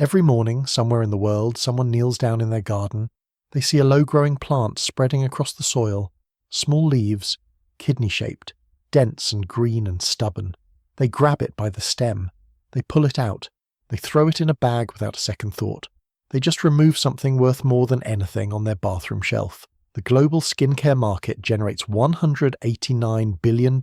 Every morning, somewhere in the world, someone kneels down in their garden. They see a low-growing plant spreading across the soil, small leaves, kidney-shaped, dense and green and stubborn. They grab it by the stem. They pull it out. They throw it in a bag without a second thought. They just remove something worth more than anything on their bathroom shelf. The global skincare market generates $189 billion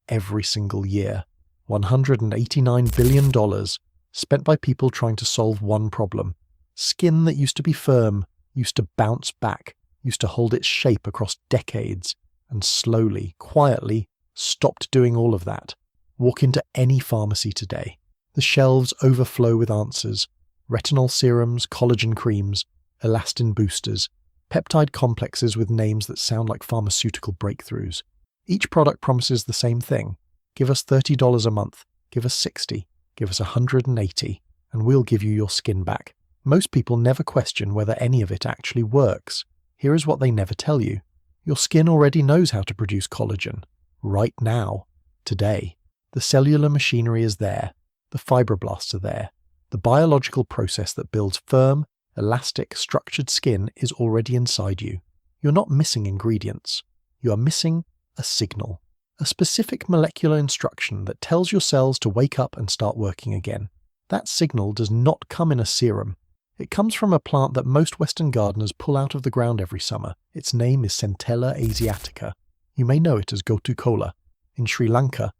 every single year. $189 billion spent by people trying to solve one problem. Skin that used to be firm, used to bounce back, used to hold its shape across decades, and slowly, quietly, stopped doing all of that. Walk into any pharmacy today. The shelves overflow with answers. Retinol serums, collagen creams, elastin boosters, peptide complexes with names that sound like pharmaceutical breakthroughs. Each product promises the same thing. Give us $30 a month. Give us $60. Give us $180, and we'll give you your skin back. Most people never question whether any of it actually works. Here is what they never tell you. Your skin already knows how to produce collagen. Right now. Today. The cellular machinery is there. The fibroblasts are there. The biological process that builds firm, elastic, structured skin is already inside you. You're not missing ingredients. You are missing a signal. A specific molecular instruction that tells your cells to wake up and start working again. That signal does not come in a serum. It comes from a plant that most Western gardeners pull out of the ground every summer. Its name is Centella asiatica. You may know it as gotu kola. In Sri Lanka,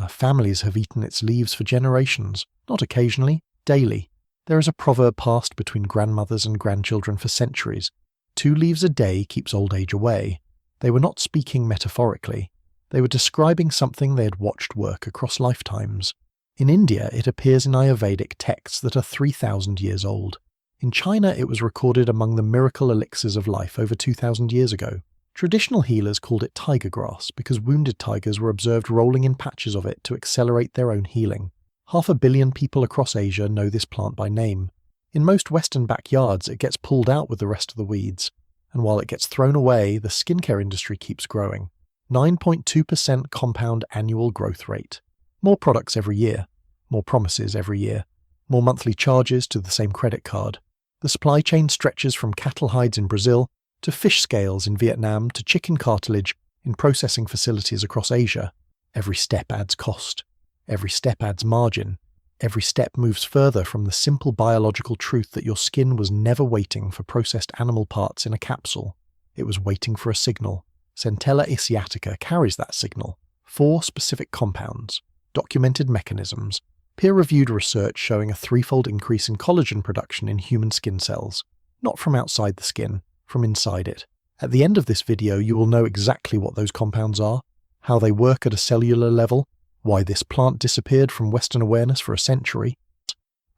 families have eaten its leaves for generations, not occasionally, daily. There is a proverb passed between grandmothers and grandchildren for centuries. 2 leaves a day keeps old age away. They were not speaking metaphorically. They were describing something they had watched work across lifetimes. In India, it appears in Ayurvedic texts that are 3,000 years old. In China, it was recorded among the miracle elixirs of life over 2,000 years ago. Traditional healers called it tiger grass because wounded tigers were observed rolling in patches of it to accelerate their own healing. 500 million people across Asia know this plant by name. In most Western backyards, it gets pulled out with the rest of the weeds. And while it gets thrown away, the skincare industry keeps growing. 9.2% compound annual growth rate. More products every year. More promises every year. More monthly charges to the same credit card. The supply chain stretches from cattle hides in Brazil to fish scales in Vietnam to chicken cartilage in processing facilities across Asia. Every step adds cost. Every step adds margin. Every step moves further from the simple biological truth that your skin was never waiting for processed animal parts in a capsule. It was waiting for a signal. Centella asiatica carries that signal. 4 specific compounds, documented mechanisms, peer-reviewed research showing a 3-fold increase in collagen production in human skin cells. Not from outside the skin, from inside it. At the end of this video, you will know exactly what those compounds are, how they work at a cellular level, why this plant disappeared from Western awareness for a century,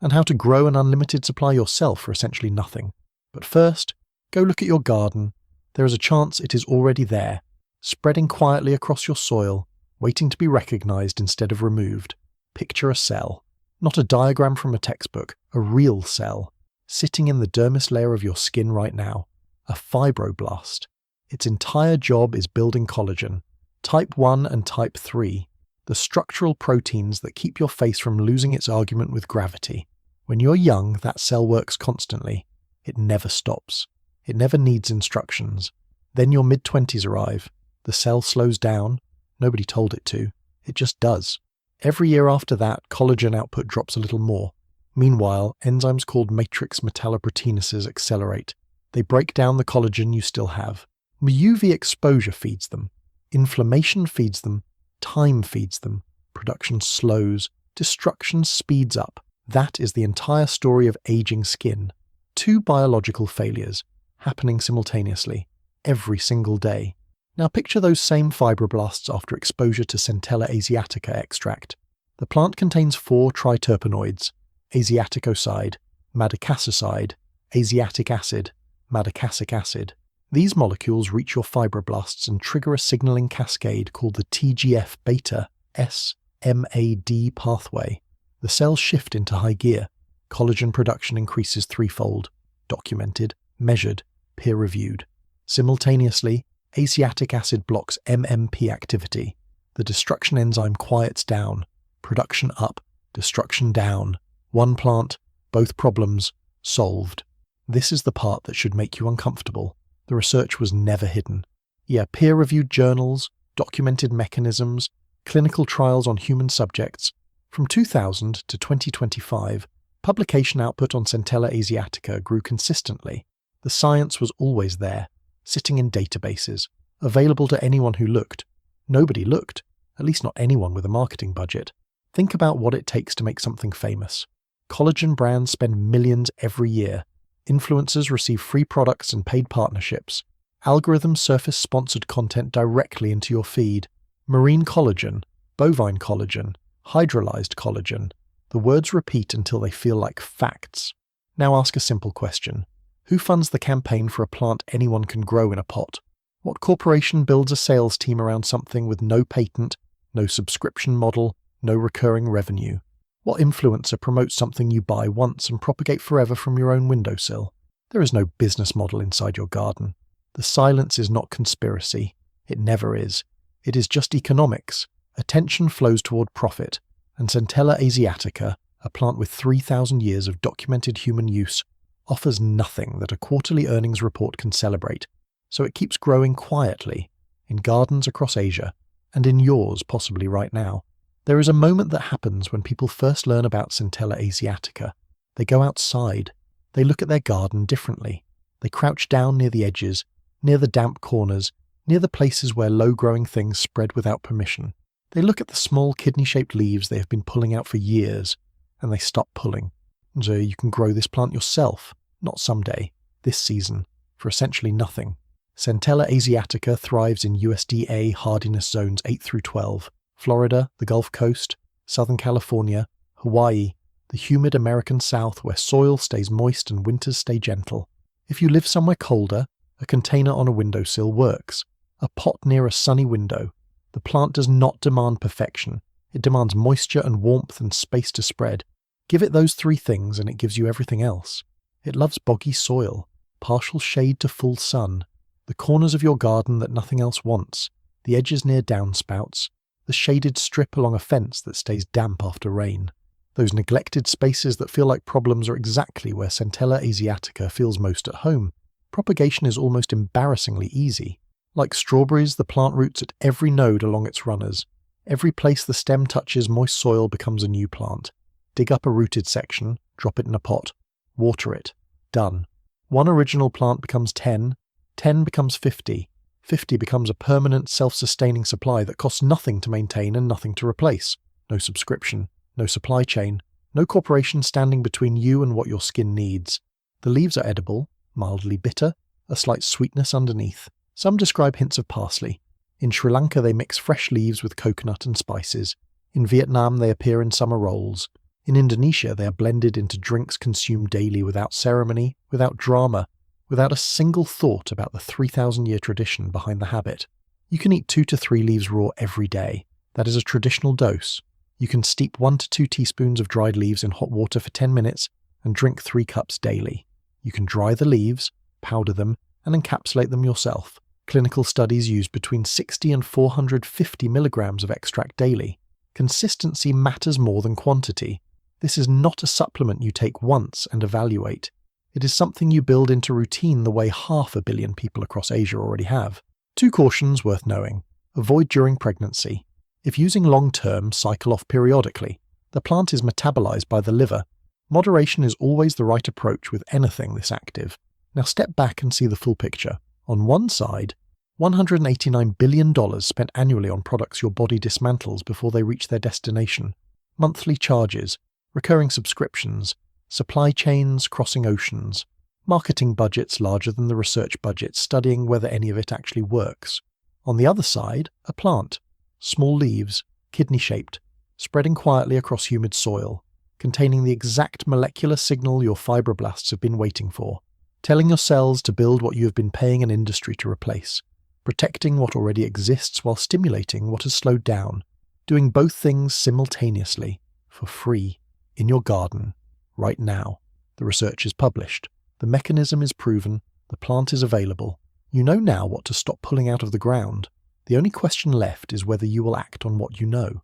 and how to grow an unlimited supply yourself for essentially nothing. But first, go look at your garden. There is a chance it is already there, spreading quietly across your soil, waiting to be recognized instead of removed. Picture a cell, not a diagram from a textbook, a real cell, sitting in the dermis layer of your skin right now, a fibroblast. Its entire job is building collagen, type 1 and type 3, the structural proteins that keep your face from losing its argument with gravity. When you're young, that cell works constantly. It never stops. It never needs instructions. Then your mid-20s arrive. The cell slows down. Nobody told it to. It just does. Every year after that, collagen output drops a little more. Meanwhile, enzymes called matrix metalloproteinases accelerate. They break down the collagen you still have. UV exposure feeds them. Inflammation feeds them. Time feeds them. Production slows. Destruction speeds up. That is the entire story of aging skin. 2 biological failures happening simultaneously, every single day. Now picture those same fibroblasts after exposure to Centella asiatica extract. The plant contains 4 triterpenoids, asiaticoside, madecassoside, asiatic acid, madecassic acid. These molecules reach your fibroblasts and trigger a signaling cascade called the TGF-beta SMAD pathway. The cells shift into high gear. Collagen production increases 3-fold. Documented, measured, peer-reviewed. Simultaneously, asiatic acid blocks MMP activity. The destruction enzyme quiets down. Production up, destruction down. One plant, Both problems solved. This is the part that should make you uncomfortable. The research was never hidden. Yeah, peer-reviewed journals, documented mechanisms, clinical trials on human subjects. From 2000 to 2025, publication output on Centella asiatica grew consistently. The science was always there, sitting in databases, available to anyone who looked. Nobody looked, at least not anyone with a marketing budget. Think about what it takes to make something famous. Collagen brands spend millions every year. Influencers receive free products and paid partnerships. Algorithms surface sponsored content directly into your feed. Marine collagen, bovine collagen, hydrolyzed collagen. The words repeat until they feel like facts. Now ask a simple question. Who funds the campaign for a plant anyone can grow in a pot? What corporation builds a sales team around something with no patent, no subscription model, no recurring revenue? What influencer promotes something you buy once and propagate forever from your own windowsill? There is no business model inside your garden. The silence is not conspiracy. It never is. It is just economics. Attention flows toward profit, and Centella asiatica, a plant with 3,000 years of documented human use, offers nothing that a quarterly earnings report can celebrate, so it keeps growing quietly, in gardens across Asia, and in yours possibly right now. There is a moment that happens when people first learn about Centella asiatica. They go outside. They look at their garden differently. They crouch down near the edges, near the damp corners, near the places where low-growing things spread without permission. They look at the small kidney-shaped leaves they have been pulling out for years, and they stop pulling. And so you can grow this plant yourself, not someday, this season, for essentially nothing. Centella asiatica thrives in USDA hardiness zones 8 through 12, Florida, the Gulf Coast, Southern California, Hawaii, the humid American South where soil stays moist and winters stay gentle. If you live somewhere colder, a container on a windowsill works. A pot near a sunny window. The plant does not demand perfection. It demands moisture and warmth and space to spread. Give it those three things and it gives you everything else. It loves boggy soil, partial shade to full sun, the corners of your garden that nothing else wants, the edges near downspouts, the shaded strip along a fence that stays damp after rain. Those neglected spaces that feel like problems are exactly where Centella asiatica feels most at home. Propagation is almost embarrassingly easy. Like strawberries, the plant roots at every node along its runners. Every place the stem touches moist soil becomes a new plant. Dig up a rooted section, drop it in a pot, water it. Done. One original plant becomes 10, 10 becomes 50, 50 becomes a permanent self-sustaining supply that costs nothing to maintain and nothing to replace. No subscription, no supply chain, no corporation standing between you and what your skin needs. The leaves are edible, mildly bitter, a slight sweetness underneath. Some describe hints of parsley. In Sri Lanka they mix fresh leaves with coconut and spices. In Vietnam they appear in summer rolls. In Indonesia they are blended into drinks consumed daily without ceremony, without drama, without a single thought about the 3,000-year tradition behind the habit. You can eat 2 to 3 leaves raw every day. That is a traditional dose. You can steep 1 to 2 teaspoons of dried leaves in hot water for 10 minutes and drink 3 cups daily. You can dry the leaves, powder them, and encapsulate them yourself. Clinical studies use between 60 and 450 milligrams of extract daily. Consistency matters more than quantity. This is not a supplement you take once and evaluate. It is something you build into routine the way 500 million people across Asia already have. 2 cautions worth knowing. Avoid during pregnancy. If using long-term, cycle off periodically. The plant is metabolized by the liver. Moderation is always the right approach with anything this active. Now step back and see the full picture. On one side, $189 billion spent annually on products your body dismantles before they reach their destination. Monthly charges, recurring subscriptions, supply chains crossing oceans, marketing budgets larger than the research budget studying whether any of it actually works. On the other side, a plant. Small leaves, kidney-shaped, spreading quietly across humid soil, containing the exact molecular signal your fibroblasts have been waiting for, telling your cells to build what you have been paying an industry to replace, protecting what already exists while stimulating what has slowed down, doing both things simultaneously, for free, in your garden, right now. The research is published, the mechanism is proven, the plant is available. You know now what to stop pulling out of the ground. The only question left is whether you will act on what you know.